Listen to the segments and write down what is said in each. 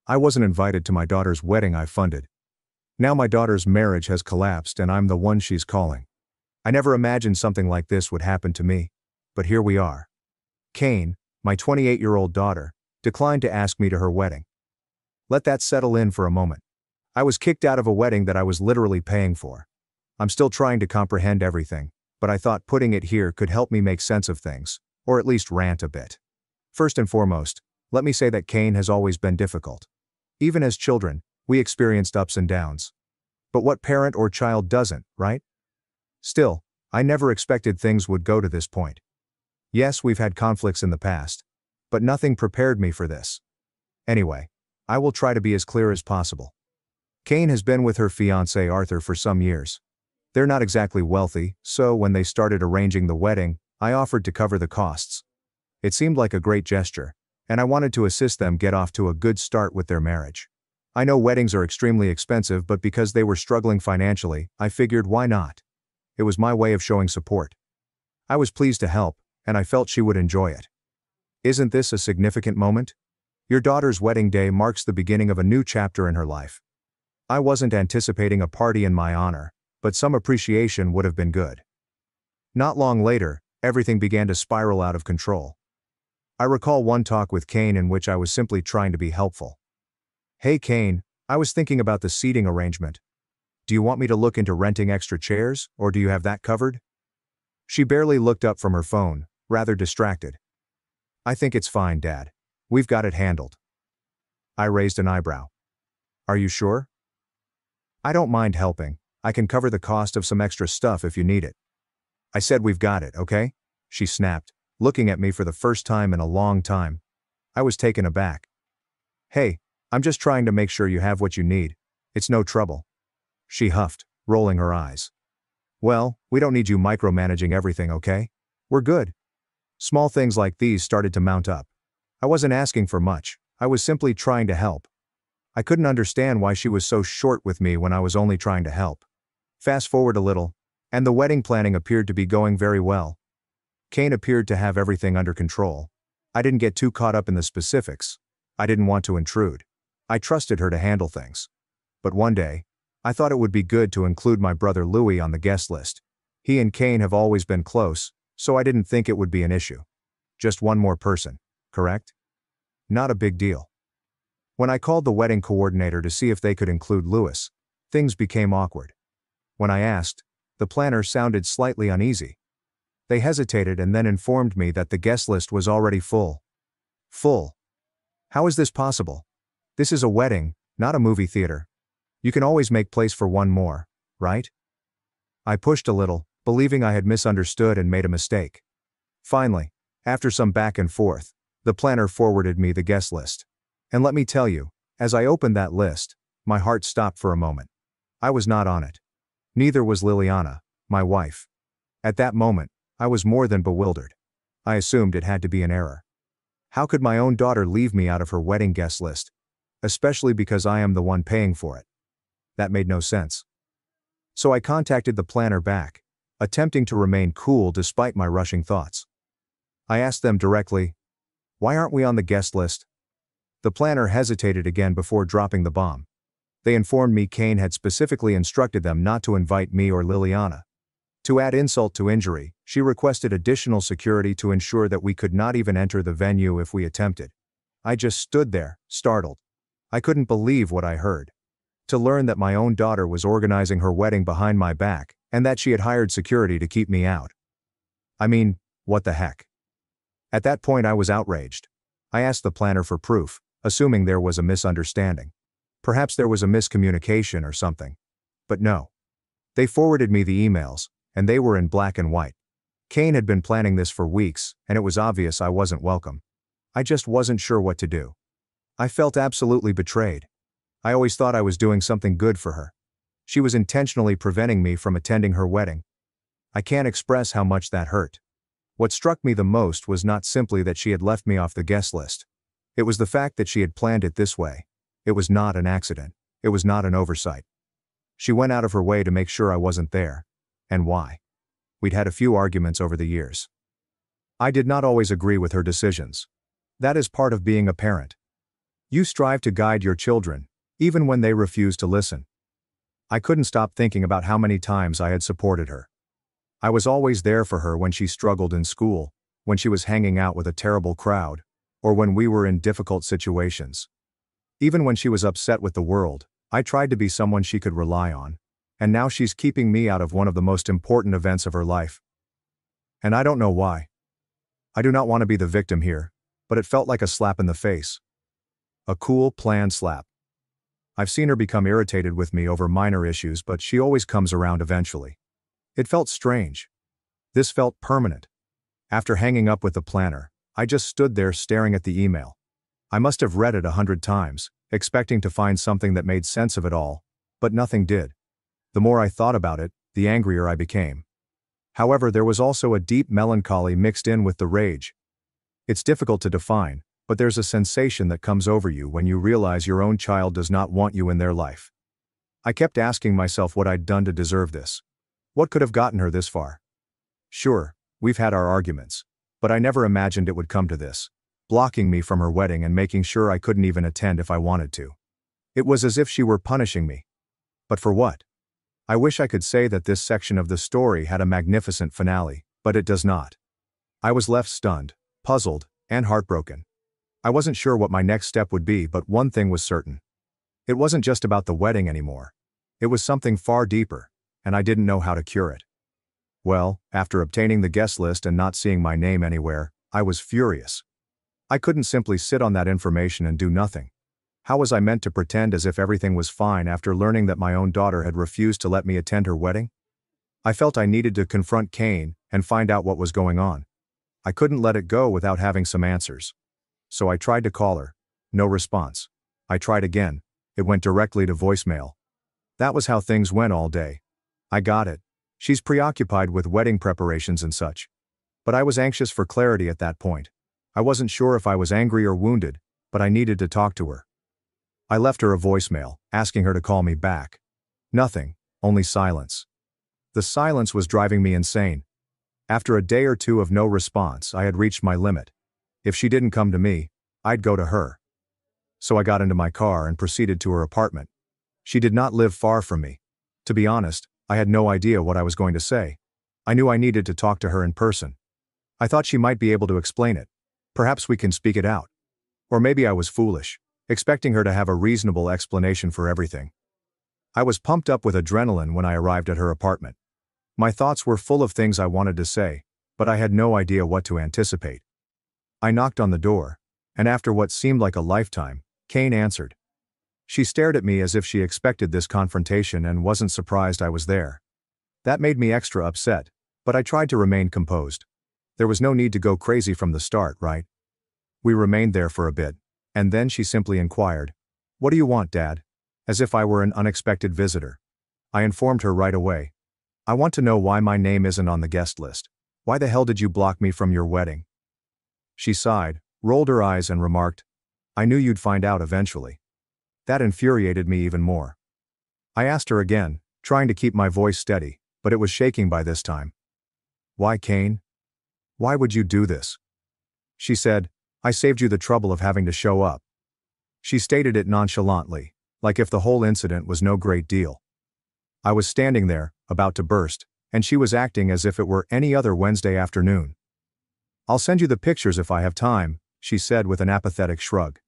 I wasn't invited to my daughter's wedding I funded. Now my daughter's marriage has collapsed and I'm the one she's calling. I never imagined something like this would happen to me. But here we are. Kane, my 28-year-old daughter, declined to ask me to her wedding. Let that settle in for a moment. I was kicked out of a wedding that I was literally paying for. I'm still trying to comprehend everything, but I thought putting it here could help me make sense of things, or at least rant a bit. First and foremost, let me say that Kane has always been difficult. Even as children, we experienced ups and downs. But what parent or child doesn't, right? Still, I never expected things would go to this point. Yes, we've had conflicts in the past, but nothing prepared me for this. Anyway, I will try to be as clear as possible. Kane has been with her fiancé Arthur for some years. They're not exactly wealthy, so when they started arranging the wedding, I offered to cover the costs. It seemed like a great gesture, and I wanted to assist them get off to a good start with their marriage. I know weddings are extremely expensive, but because they were struggling financially, I figured why not? It was my way of showing support. I was pleased to help, and I felt she would enjoy it. Isn't this a significant moment? Your daughter's wedding day marks the beginning of a new chapter in her life. I wasn't anticipating a party in my honor, but some appreciation would have been good. Not long later, everything began to spiral out of control. I recall one talk with Kane in which I was simply trying to be helpful. Hey Kane, I was thinking about the seating arrangement. Do you want me to look into renting extra chairs, or do you have that covered? She barely looked up from her phone, rather distracted. I think it's fine, Dad. We've got it handled. I raised an eyebrow. Are you sure? I don't mind helping. I can cover the cost of some extra stuff if you need it. I said we've got it, okay? She snapped, looking at me for the first time in a long time. I was taken aback. Hey, I'm just trying to make sure you have what you need. It's no trouble. She huffed, rolling her eyes. Well, we don't need you micromanaging everything, okay? We're good. Small things like these started to mount up. I wasn't asking for much, I was simply trying to help. I couldn't understand why she was so short with me when I was only trying to help. Fast forward a little, and the wedding planning appeared to be going very well. Kane appeared to have everything under control. I didn't get too caught up in the specifics. I didn't want to intrude. I trusted her to handle things. But one day, I thought it would be good to include my brother Louis on the guest list. He and Kane have always been close, so I didn't think it would be an issue. Just one more person, correct? Not a big deal. When I called the wedding coordinator to see if they could include Louis, things became awkward. When I asked, the planner sounded slightly uneasy. They hesitated and then informed me that the guest list was already full. Full? How is this possible? This is a wedding, not a movie theater. You can always make place for one more, right? I pushed a little, believing I had misunderstood and made a mistake. Finally, after some back and forth, the planner forwarded me the guest list. And let me tell you, as I opened that list, my heart stopped for a moment. I was not on it. Neither was Liliana, my wife. At that moment, I was more than bewildered. I assumed it had to be an error. How could my own daughter leave me out of her wedding guest list? Especially because I am the one paying for it. That made no sense. So I contacted the planner back, attempting to remain cool despite my rushing thoughts. I asked them directly, why aren't we on the guest list? The planner hesitated again before dropping the bomb. They informed me Kane had specifically instructed them not to invite me or Liliana. To add insult to injury, she requested additional security to ensure that we could not even enter the venue if we attempted. I just stood there, startled. I couldn't believe what I heard. To learn that my own daughter was organizing her wedding behind my back, and that she had hired security to keep me out. I mean, what the heck? At that point I was outraged. I asked the planner for proof, assuming there was a misunderstanding. Perhaps there was a miscommunication or something. But no. They forwarded me the emails, and they were in black and white. Kane had been planning this for weeks, and it was obvious I wasn't welcome. I just wasn't sure what to do. I felt absolutely betrayed. I always thought I was doing something good for her. She was intentionally preventing me from attending her wedding. I can't express how much that hurt. What struck me the most was not simply that she had left me off the guest list. It was the fact that she had planned it this way. It was not an accident. It was not an oversight. She went out of her way to make sure I wasn't there. And why? We'd had a few arguments over the years. I did not always agree with her decisions. That is part of being a parent. You strive to guide your children, even when they refuse to listen. I couldn't stop thinking about how many times I had supported her. I was always there for her when she struggled in school, when she was hanging out with a terrible crowd, or when we were in difficult situations. Even when she was upset with the world, I tried to be someone she could rely on, and now she's keeping me out of one of the most important events of her life. And I don't know why. I do not want to be the victim here, but it felt like a slap in the face. A cool, planned slap. I've seen her become irritated with me over minor issues, but she always comes around eventually. It felt strange. This felt permanent. After hanging up with the planner, I just stood there staring at the email. I must have read it 100 times, expecting to find something that made sense of it all, but nothing did. The more I thought about it, the angrier I became. However, there was also a deep melancholy mixed in with the rage. It's difficult to define, but there's a sensation that comes over you when you realize your own child does not want you in their life. I kept asking myself what I'd done to deserve this. What could have gotten her this far? Sure, we've had our arguments, but I never imagined it would come to this, blocking me from her wedding and making sure I couldn't even attend if I wanted to. It was as if she were punishing me. But for what? I wish I could say that this section of the story had a magnificent finale, but it does not. I was left stunned, puzzled, and heartbroken. I wasn't sure what my next step would be, but one thing was certain. It wasn't just about the wedding anymore. It was something far deeper, and I didn't know how to cure it. Well, after obtaining the guest list and not seeing my name anywhere, I was furious. I couldn't simply sit on that information and do nothing. How was I meant to pretend as if everything was fine after learning that my own daughter had refused to let me attend her wedding? I felt I needed to confront Cain and find out what was going on. I couldn't let it go without having some answers. So I tried to call her. No response. I tried again. It went directly to voicemail. That was how things went all day. I got it. She's preoccupied with wedding preparations and such. But I was anxious for clarity at that point. I wasn't sure if I was angry or wounded, but I needed to talk to her. I left her a voicemail, asking her to call me back. Nothing, only silence. The silence was driving me insane. After a day or two of no response, I had reached my limit. If she didn't come to me, I'd go to her. So I got into my car and proceeded to her apartment. She did not live far from me. To be honest, I had no idea what I was going to say. I knew I needed to talk to her in person. I thought she might be able to explain it. Perhaps we can speak it out. Or maybe I was foolish, expecting her to have a reasonable explanation for everything. I was pumped up with adrenaline when I arrived at her apartment. My thoughts were full of things I wanted to say, but I had no idea what to anticipate. I knocked on the door, and after what seemed like a lifetime, Cain answered. She stared at me as if she expected this confrontation and wasn't surprised I was there. That made me extra upset, but I tried to remain composed. There was no need to go crazy from the start, right? We remained there for a bit, and then she simply inquired, "What do you want, Dad?" As if I were an unexpected visitor. I informed her right away. "I want to know why my name isn't on the guest list. Why the hell did you block me from your wedding?" She sighed, rolled her eyes and remarked, "I knew you'd find out eventually." That infuriated me even more. I asked her again, trying to keep my voice steady, but it was shaking by this time. "Why, Cain? Why would you do this?" She said, "I saved you the trouble of having to show up." She stated it nonchalantly, like if the whole incident was no great deal. I was standing there, about to burst, and she was acting as if it were any other Wednesday afternoon. "I'll send you the pictures if I have time," she said with an apathetic shrug.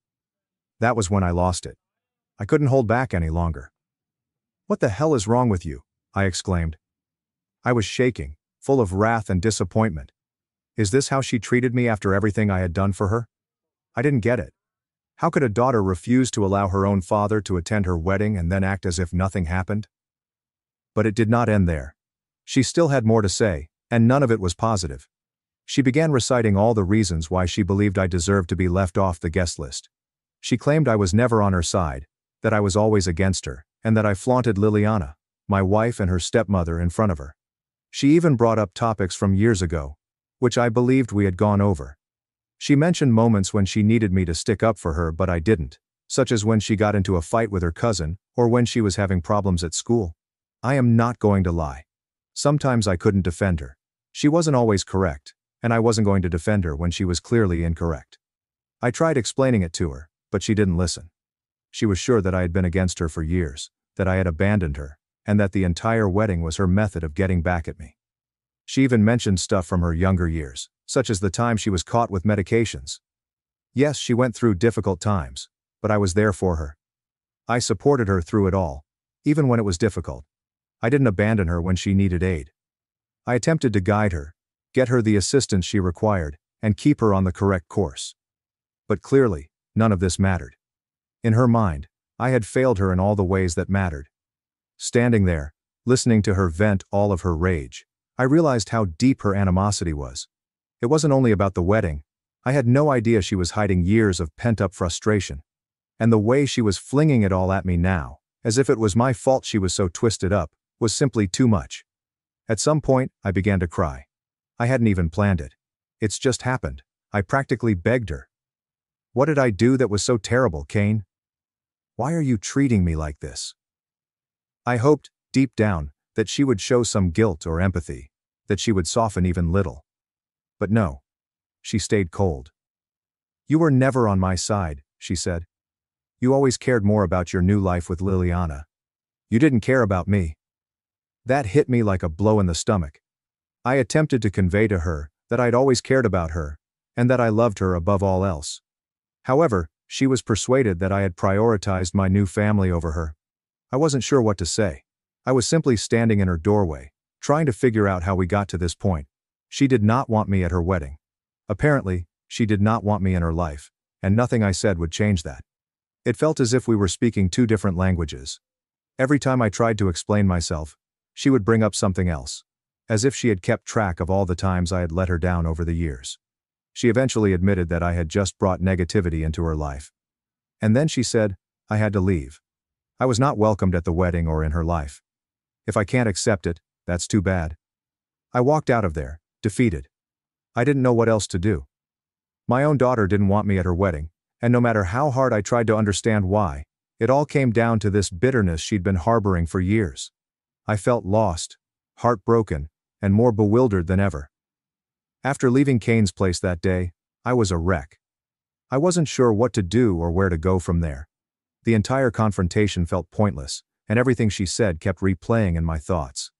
That was when I lost it. I couldn't hold back any longer. "What the hell is wrong with you?" I exclaimed. I was shaking, full of wrath and disappointment. Is this how she treated me after everything I had done for her? I didn't get it. How could a daughter refuse to allow her own father to attend her wedding and then act as if nothing happened? But it did not end there. She still had more to say, and none of it was positive. She began reciting all the reasons why she believed I deserved to be left off the guest list. She claimed I was never on her side, that I was always against her, and that I flaunted Liliana, my wife and her stepmother, in front of her. She even brought up topics from years ago, which I believed we had gone over. She mentioned moments when she needed me to stick up for her but I didn't, such as when she got into a fight with her cousin, or when she was having problems at school. I am not going to lie. Sometimes I couldn't defend her. She wasn't always correct, and I wasn't going to defend her when she was clearly incorrect. I tried explaining it to her, But she didn't listen. She was sure that I had been against her for years, that I had abandoned her, and that the entire wedding was her method of getting back at me. She even mentioned stuff from her younger years, such as the time she was caught with medications. Yes, she went through difficult times, but I was there for her. I supported her through it all, even when it was difficult. I didn't abandon her when she needed aid. I attempted to guide her, get her the assistance she required, and keep her on the correct course. But clearly, none of this mattered. In her mind, I had failed her in all the ways that mattered. Standing there, listening to her vent all of her rage, I realized how deep her animosity was. It wasn't only about the wedding. I had no idea she was hiding years of pent-up frustration. And the way she was flinging it all at me now, as if it was my fault she was so twisted up, was simply too much. At some point, I began to cry. I hadn't even planned it. It's just happened. I practically begged her. What did I do that was so terrible, Kane? Why are you treating me like this? I hoped, deep down, that she would show some guilt or empathy, that she would soften even little. But no. She stayed cold. You were never on my side, she said. You always cared more about your new life with Liliana. You didn't care about me. That hit me like a blow in the stomach. I attempted to convey to her that I'd always cared about her, and that I loved her above all else. However, she was persuaded that I had prioritized my new family over her. I wasn't sure what to say. I was simply standing in her doorway, trying to figure out how we got to this point. She did not want me at her wedding. Apparently, she did not want me in her life, and nothing I said would change that. It felt as if we were speaking two different languages. Every time I tried to explain myself, she would bring up something else, as if she had kept track of all the times I had let her down over the years. She eventually admitted that I had just brought negativity into her life. And then she said, I had to leave. I was not welcomed at the wedding or in her life. If I can't accept it, that's too bad. I walked out of there, defeated. I didn't know what else to do. My own daughter didn't want me at her wedding, and no matter how hard I tried to understand why, it all came down to this bitterness she'd been harboring for years. I felt lost, heartbroken, and more bewildered than ever. After leaving Kane's place that day, I was a wreck. I wasn't sure what to do or where to go from there. The entire confrontation felt pointless, and everything she said kept replaying in my thoughts.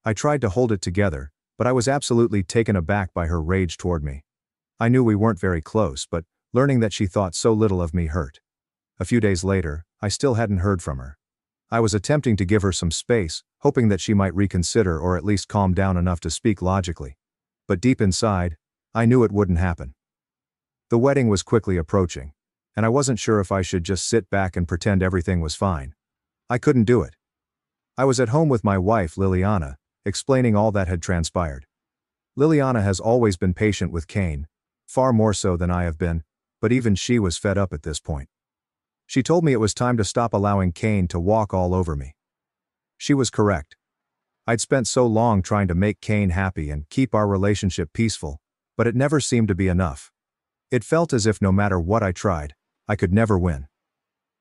I tried to hold it together, but I was absolutely taken aback by her rage toward me. I knew we weren't very close, but learning that she thought so little of me hurt. A few days later, I still hadn't heard from her. I was attempting to give her some space, hoping that she might reconsider or at least calm down enough to speak logically. But deep inside, I knew it wouldn't happen. The wedding was quickly approaching, and I wasn't sure if I should just sit back and pretend everything was fine. I couldn't do it. I was at home with my wife, Liliana, explaining all that had transpired. Liliana has always been patient with Kane, far more so than I have been, but even she was fed up at this point. She told me it was time to stop allowing Kane to walk all over me. She was correct. I'd spent so long trying to make Kane happy and keep our relationship peaceful, but it never seemed to be enough. It felt as if no matter what I tried, I could never win.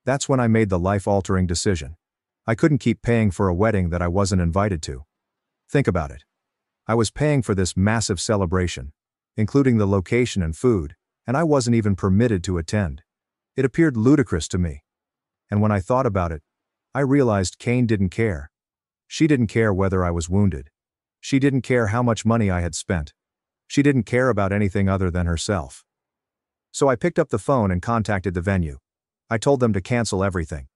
That's when I made the life-altering decision. I couldn't keep paying for a wedding that I wasn't invited to. Think about it. I was paying for this massive celebration, including the location and food, and I wasn't even permitted to attend. It appeared ludicrous to me. And when I thought about it, I realized Kane didn't care. She didn't care whether I was wounded. She didn't care how much money I had spent. She didn't care about anything other than herself. So I picked up the phone and contacted the venue. I told them to cancel everything.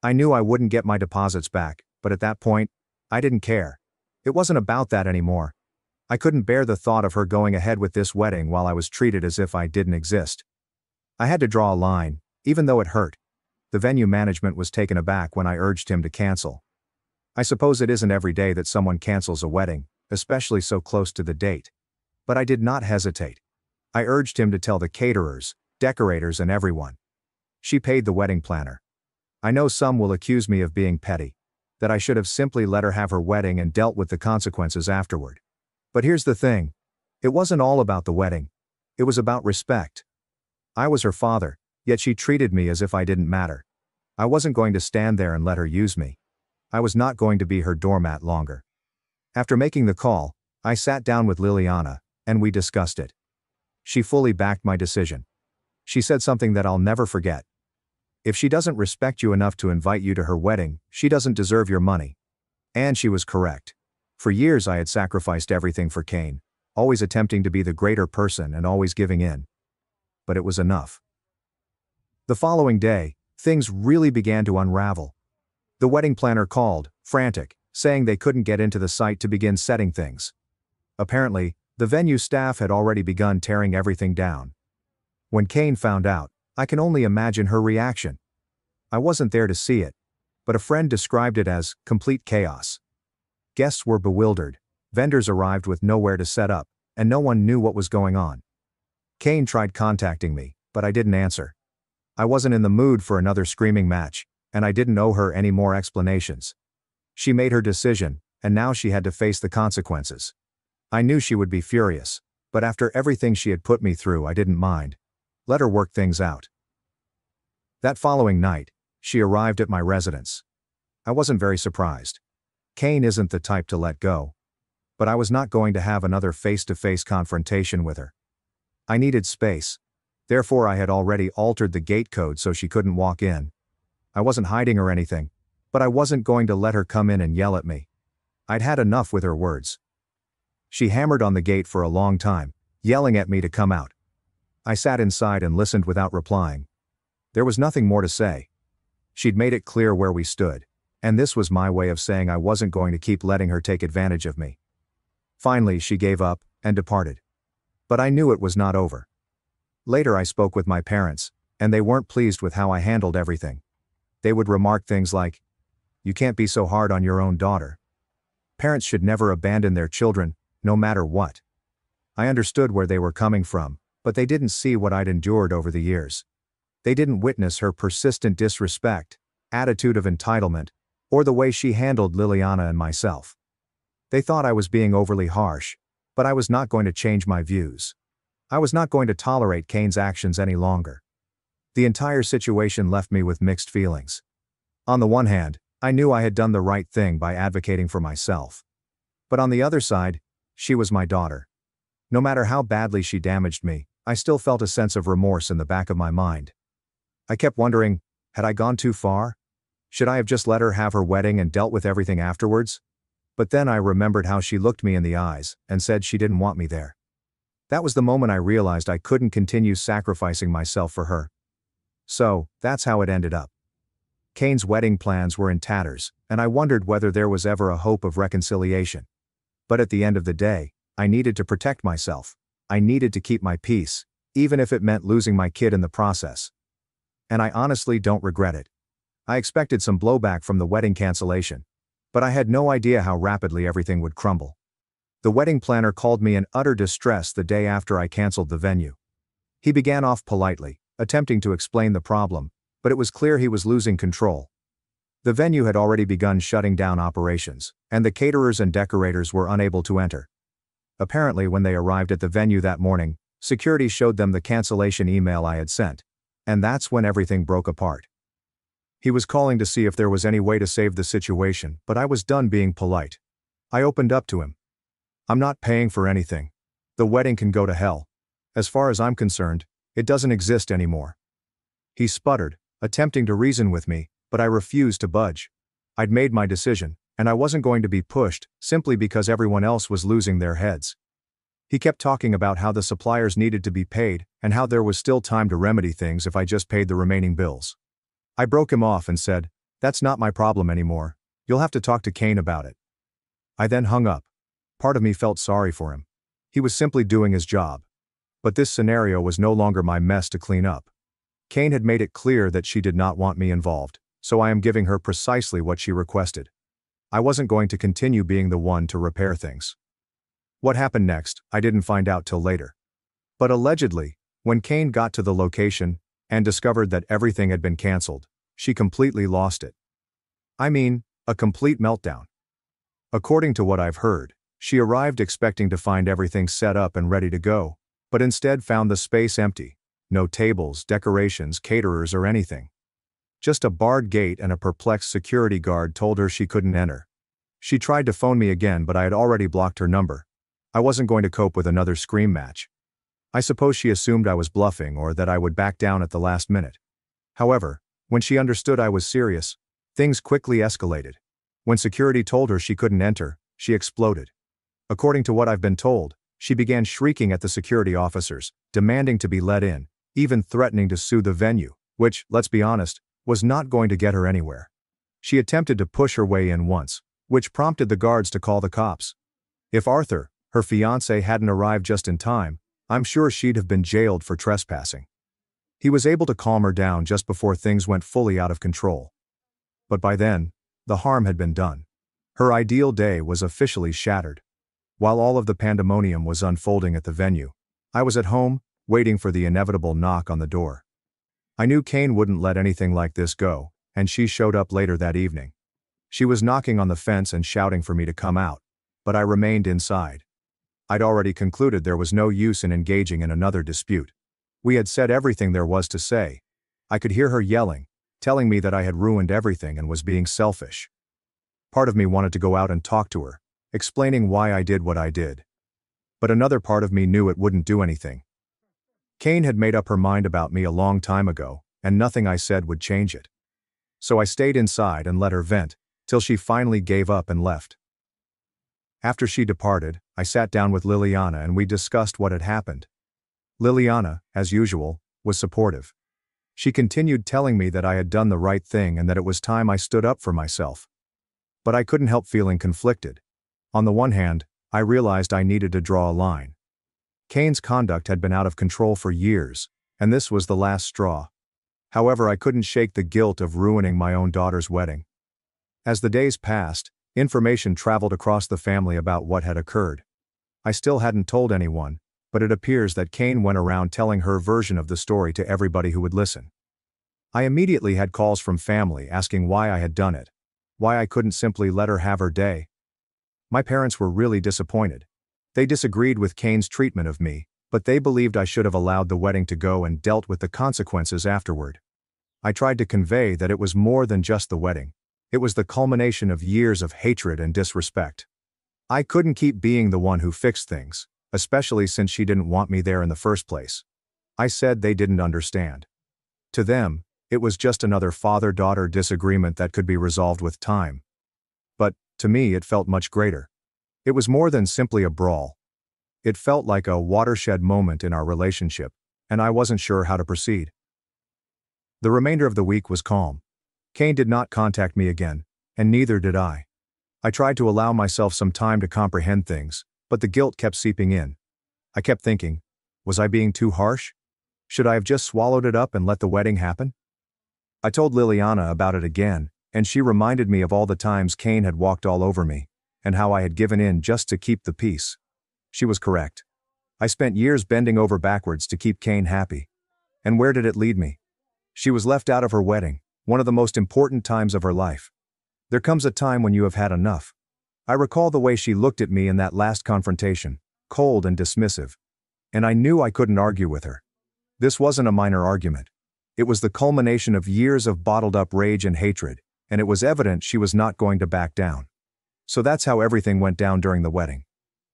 I knew I wouldn't get my deposits back, but at that point, I didn't care. It wasn't about that anymore. I couldn't bear the thought of her going ahead with this wedding while I was treated as if I didn't exist. I had to draw a line, even though it hurt. The venue management was taken aback when I urged him to cancel. I suppose it isn't every day that someone cancels a wedding, especially so close to the date. But I did not hesitate. I urged him to tell the caterers, decorators, and everyone. She paid the wedding planner. I know some will accuse me of being petty, that I should have simply let her have her wedding and dealt with the consequences afterward. But here's the thing. It wasn't all about the wedding. It was about respect. I was her father, yet she treated me as if I didn't matter. I wasn't going to stand there and let her use me. I was not going to be her doormat longer. After making the call, I sat down with Liliana, and we discussed it. She fully backed my decision. She said something that I'll never forget. If she doesn't respect you enough to invite you to her wedding, she doesn't deserve your money. And she was correct. For years I had sacrificed everything for Kane, always attempting to be the greater person and always giving in. But it was enough. The following day, things really began to unravel. The wedding planner called, frantic, saying they couldn't get into the site to begin setting things. Apparently, the venue staff had already begun tearing everything down. When Kane found out, I can only imagine her reaction. I wasn't there to see it, but a friend described it as complete chaos. Guests were bewildered, vendors arrived with nowhere to set up, and no one knew what was going on. Kane tried contacting me, but I didn't answer. I wasn't in the mood for another screaming match, and I didn't owe her any more explanations. She made her decision, and now she had to face the consequences. I knew she would be furious, but after everything she had put me through, I didn't mind. Let her work things out. That following night, she arrived at my residence. I wasn't very surprised. Kane isn't the type to let go. But I was not going to have another face-to-face confrontation with her. I needed space. Therefore I had already altered the gate code so she couldn't walk in. I wasn't hiding or anything, but I wasn't going to let her come in and yell at me. I'd had enough with her words. She hammered on the gate for a long time, yelling at me to come out. I sat inside and listened without replying. There was nothing more to say. She'd made it clear where we stood, and this was my way of saying I wasn't going to keep letting her take advantage of me. Finally, she gave up and departed. But I knew it was not over. Later I spoke with my parents, and they weren't pleased with how I handled everything. They would remark things like, "You can't be so hard on your own daughter. Parents should never abandon their children, no matter what." I understood where they were coming from, but they didn't see what I'd endured over the years. They didn't witness her persistent disrespect, attitude of entitlement, or the way she handled Liliana and myself. They thought I was being overly harsh, but I was not going to change my views. I was not going to tolerate Kane's actions any longer. The entire situation left me with mixed feelings. On the one hand, I knew I had done the right thing by advocating for myself. But on the other side, she was my daughter. No matter how badly she damaged me, I still felt a sense of remorse in the back of my mind. I kept wondering, had I gone too far? Should I have just let her have her wedding and dealt with everything afterwards? But then I remembered how she looked me in the eyes and said she didn't want me there. That was the moment I realized I couldn't continue sacrificing myself for her. So, that's how it ended up. Kane's wedding plans were in tatters, and I wondered whether there was ever a hope of reconciliation. But at the end of the day, I needed to protect myself. I needed to keep my peace, even if it meant losing my kid in the process. And I honestly don't regret it. I expected some blowback from the wedding cancellation, but I had no idea how rapidly everything would crumble. The wedding planner called me in utter distress the day after I canceled the venue. He began off politely, attempting to explain the problem, but it was clear he was losing control. The venue had already begun shutting down operations, and the caterers and decorators were unable to enter. Apparently, when they arrived at the venue that morning, security showed them the cancellation email I had sent, and that's when everything broke apart. He was calling to see if there was any way to save the situation, but I was done being polite. I opened up to him. "I'm not paying for anything. The wedding can go to hell. As far as I'm concerned, it doesn't exist anymore." He sputtered, attempting to reason with me, but I refused to budge. I'd made my decision, and I wasn't going to be pushed simply because everyone else was losing their heads. He kept talking about how the suppliers needed to be paid and how there was still time to remedy things if I just paid the remaining bills. I broke him off and said, "That's not my problem anymore. You'll have to talk to Kane about it." I then hung up. Part of me felt sorry for him. He was simply doing his job. But this scenario was no longer my mess to clean up. Kane had made it clear that she did not want me involved, so I am giving her precisely what she requested. I wasn't going to continue being the one to repair things. What happened next, I didn't find out till later. But allegedly, when Kane got to the location and discovered that everything had been canceled, she completely lost it. I mean, a complete meltdown. According to what I've heard, she arrived expecting to find everything set up and ready to go, but instead found the space empty. No tables, decorations, caterers, or anything. Just a barred gate, and a perplexed security guard told her she couldn't enter. She tried to phone me again, but I had already blocked her number. I wasn't going to cope with another scream match. I suppose she assumed I was bluffing or that I would back down at the last minute. However, When she understood I was serious, things quickly escalated. When security told her she couldn't enter, she exploded. According to what I've been told, she began shrieking at the security officers, demanding to be let in, even threatening to sue the venue, which, let's be honest, was not going to get her anywhere. She attempted to push her way in once, which prompted the guards to call the cops. If Arthur, her fiancé, hadn't arrived just in time, I'm sure she'd have been jailed for trespassing. He was able to calm her down just before things went fully out of control. But by then, the harm had been done. Her ideal day was officially shattered. While all of the pandemonium was unfolding at the venue, I was at home, waiting for the inevitable knock on the door. I knew Cain wouldn't let anything like this go, and she showed up later that evening. She was knocking on the fence and shouting for me to come out, but I remained inside. I'd already concluded there was no use in engaging in another dispute. We had said everything there was to say. I could hear her yelling, telling me that I had ruined everything and was being selfish. Part of me wanted to go out and talk to her, explaining why I did what I did. But another part of me knew it wouldn't do anything. Cain had made up her mind about me a long time ago, and nothing I said would change it. So I stayed inside and let her vent, till she finally gave up and left. After she departed, I sat down with Liliana and we discussed what had happened. Liliana, as usual, was supportive. She continued telling me that I had done the right thing and that it was time I stood up for myself. But I couldn't help feeling conflicted. On the one hand, I realized I needed to draw a line. Cain's conduct had been out of control for years, and this was the last straw. However, I couldn't shake the guilt of ruining my own daughter's wedding. As the days passed, information traveled across the family about what had occurred. I still hadn't told anyone, but it appears that Cain went around telling her version of the story to everybody who would listen. I immediately had calls from family asking why I had done it, why I couldn't simply let her have her day. My parents were really disappointed. They disagreed with Cain's treatment of me, but they believed I should have allowed the wedding to go and dealt with the consequences afterward. I tried to convey that it was more than just the wedding. It was the culmination of years of hatred and disrespect. I couldn't keep being the one who fixed things, especially since she didn't want me there in the first place. I said they didn't understand. To them, it was just another father-daughter disagreement that could be resolved with time. But, to me, it felt much greater. It was more than simply a brawl. It felt like a watershed moment in our relationship, and I wasn't sure how to proceed. The remainder of the week was calm. Cain did not contact me again, and neither did I. I tried to allow myself some time to comprehend things, but the guilt kept seeping in. I kept thinking, was I being too harsh? Should I have just swallowed it up and let the wedding happen? I told Liliana about it again, and she reminded me of all the times Cain had walked all over me, and how I had given in just to keep the peace. She was correct. I spent years bending over backwards to keep Cain happy. And where did it lead me? She was left out of her wedding, one of the most important times of her life. There comes a time when you have had enough. I recall the way she looked at me in that last confrontation, cold and dismissive. And I knew I couldn't argue with her. This wasn't a minor argument. It was the culmination of years of bottled-up rage and hatred, and it was evident she was not going to back down. So that's how everything went down during the wedding.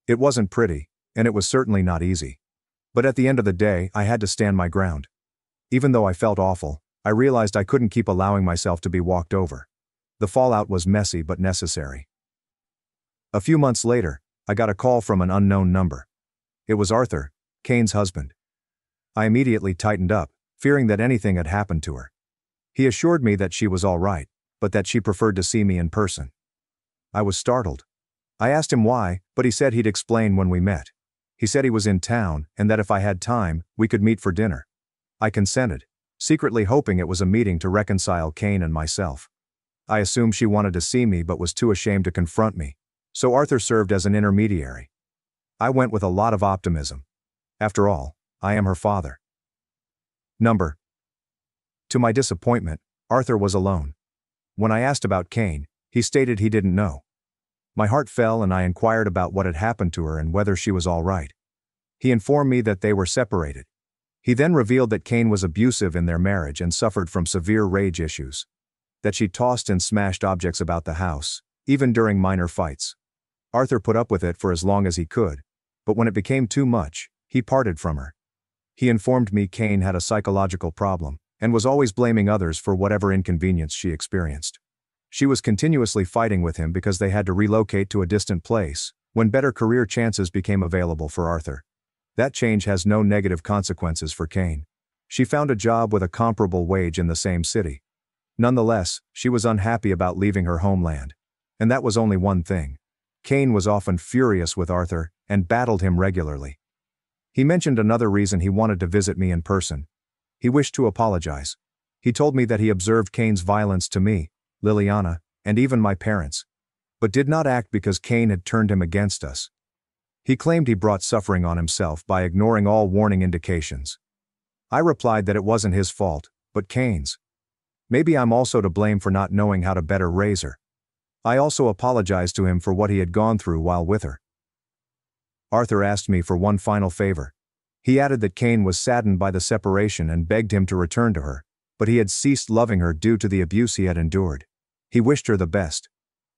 It wasn't pretty, and it was certainly not easy. But at the end of the day, I had to stand my ground. Even though I felt awful, I realized I couldn't keep allowing myself to be walked over. The fallout was messy but necessary. A few months later, I got a call from an unknown number. It was Arthur, Cain's husband. I immediately tightened up, fearing that anything had happened to her. He assured me that she was all right, but that she preferred to see me in person. I was startled. I asked him why, but he said he'd explain when we met. He said he was in town, and that if I had time, we could meet for dinner. I consented, secretly hoping it was a meeting to reconcile Cain and myself. I assumed she wanted to see me but was too ashamed to confront me, so Arthur served as an intermediary. I went with a lot of optimism. After all, I am her father. To my disappointment, Arthur was alone. When I asked about Cain, he stated he didn't know. My heart fell and I inquired about what had happened to her and whether she was all right. He informed me that they were separated. He then revealed that Cain was abusive in their marriage and suffered from severe rage issues. That she tossed and smashed objects about the house, even during minor fights. Arthur put up with it for as long as he could, but when it became too much, he parted from her. He informed me Cain had a psychological problem, and was always blaming others for whatever inconvenience she experienced. She was continuously fighting with him because they had to relocate to a distant place, when better career chances became available for Arthur. That change has no negative consequences for Cain. She found a job with a comparable wage in the same city. Nonetheless, she was unhappy about leaving her homeland. And that was only one thing. Cain was often furious with Arthur, and battled him regularly. He mentioned another reason he wanted to visit me in person. He wished to apologize. He told me that he observed Cain's violence to me, Liliana, and even my parents, but did not act because Cain had turned him against us. He claimed he brought suffering on himself by ignoring all warning indications. I replied that it wasn't his fault, but Cain's. Maybe I'm also to blame for not knowing how to better raise her. I also apologized to him for what he had gone through while with her. Arthur asked me for one final favor. He added that Cain was saddened by the separation and begged him to return to her, but he had ceased loving her due to the abuse he had endured. He wished her the best.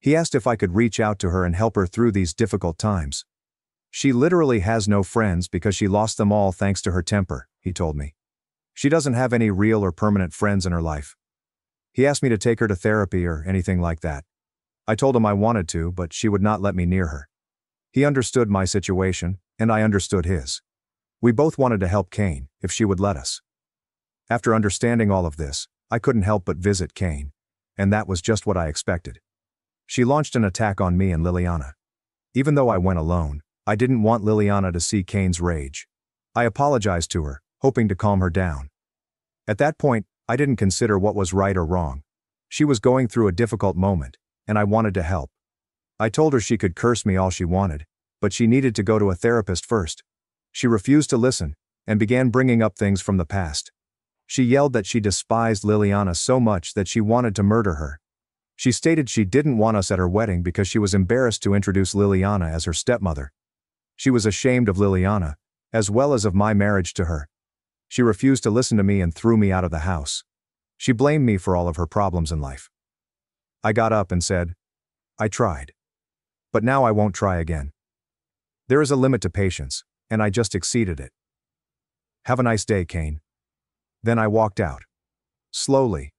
He asked if I could reach out to her and help her through these difficult times. She literally has no friends because she lost them all thanks to her temper, he told me. She doesn't have any real or permanent friends in her life. He asked me to take her to therapy or anything like that. I told him I wanted to, but she would not let me near her. He understood my situation, and I understood his. We both wanted to help Cain, if she would let us. After understanding all of this, I couldn't help but visit Cain. And that was just what I expected. She launched an attack on me and Liliana. Even though I went alone, I didn't want Liliana to see Cain's rage. I apologized to her, hoping to calm her down. At that point, I didn't consider what was right or wrong. She was going through a difficult moment, and I wanted to help. I told her she could curse me all she wanted, but she needed to go to a therapist first. She refused to listen, and began bringing up things from the past. She yelled that she despised Liliana so much that she wanted to murder her. She stated she didn't want us at her wedding because she was embarrassed to introduce Liliana as her stepmother. She was ashamed of Liliana, as well as of my marriage to her. She refused to listen to me and threw me out of the house. She blamed me for all of her problems in life. I got up and said, I tried. But now I won't try again. There is a limit to patience, and I just exceeded it. Have a nice day, Cain. Then I walked out. Slowly.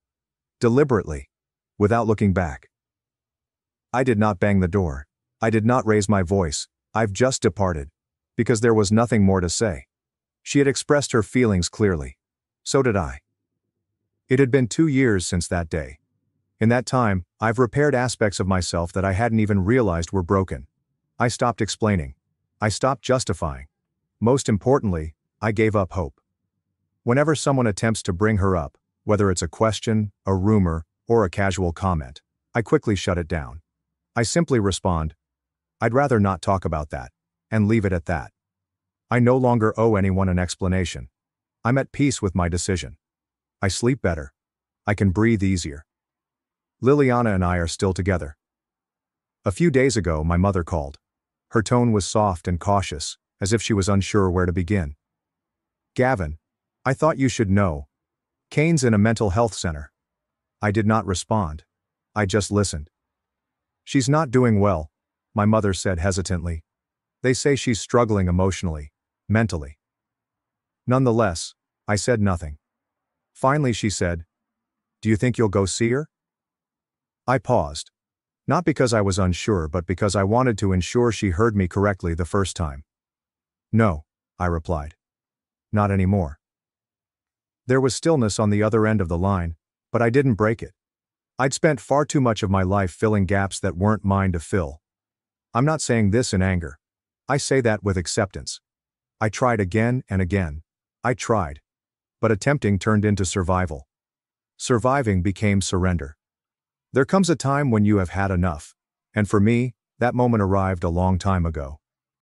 Deliberately. Without looking back. I did not bang the door. I did not raise my voice. I've just departed. Because there was nothing more to say. She had expressed her feelings clearly. So did I. It had been 2 years since that day. In that time, I've repaired aspects of myself that I hadn't even realized were broken. I stopped explaining. I stopped justifying. Most importantly, I gave up hope. Whenever someone attempts to bring her up, whether it's a question, a rumor, or a casual comment, I quickly shut it down. I simply respond, I'd rather not talk about that, and leave it at that. I no longer owe anyone an explanation. I'm at peace with my decision. I sleep better. I can breathe easier. Liliana and I are still together. A few days ago, my mother called. Her tone was soft and cautious, as if she was unsure where to begin. Gavin, I thought you should know. Cain's in a mental health center. I did not respond. I just listened. She's not doing well, my mother said hesitantly. They say she's struggling emotionally, mentally. Nonetheless, I said nothing. Finally she said, Do you think you'll go see her? I paused. Not because I was unsure but because I wanted to ensure she heard me correctly the first time. No, I replied. Not anymore. There was stillness on the other end of the line, but I didn't break it. I'd spent far too much of my life filling gaps that weren't mine to fill. I'm not saying this in anger. I say that with acceptance. I tried again and again. I tried. But attempting turned into survival. Surviving became surrender. There comes a time when you have had enough. And for me, that moment arrived a long time ago.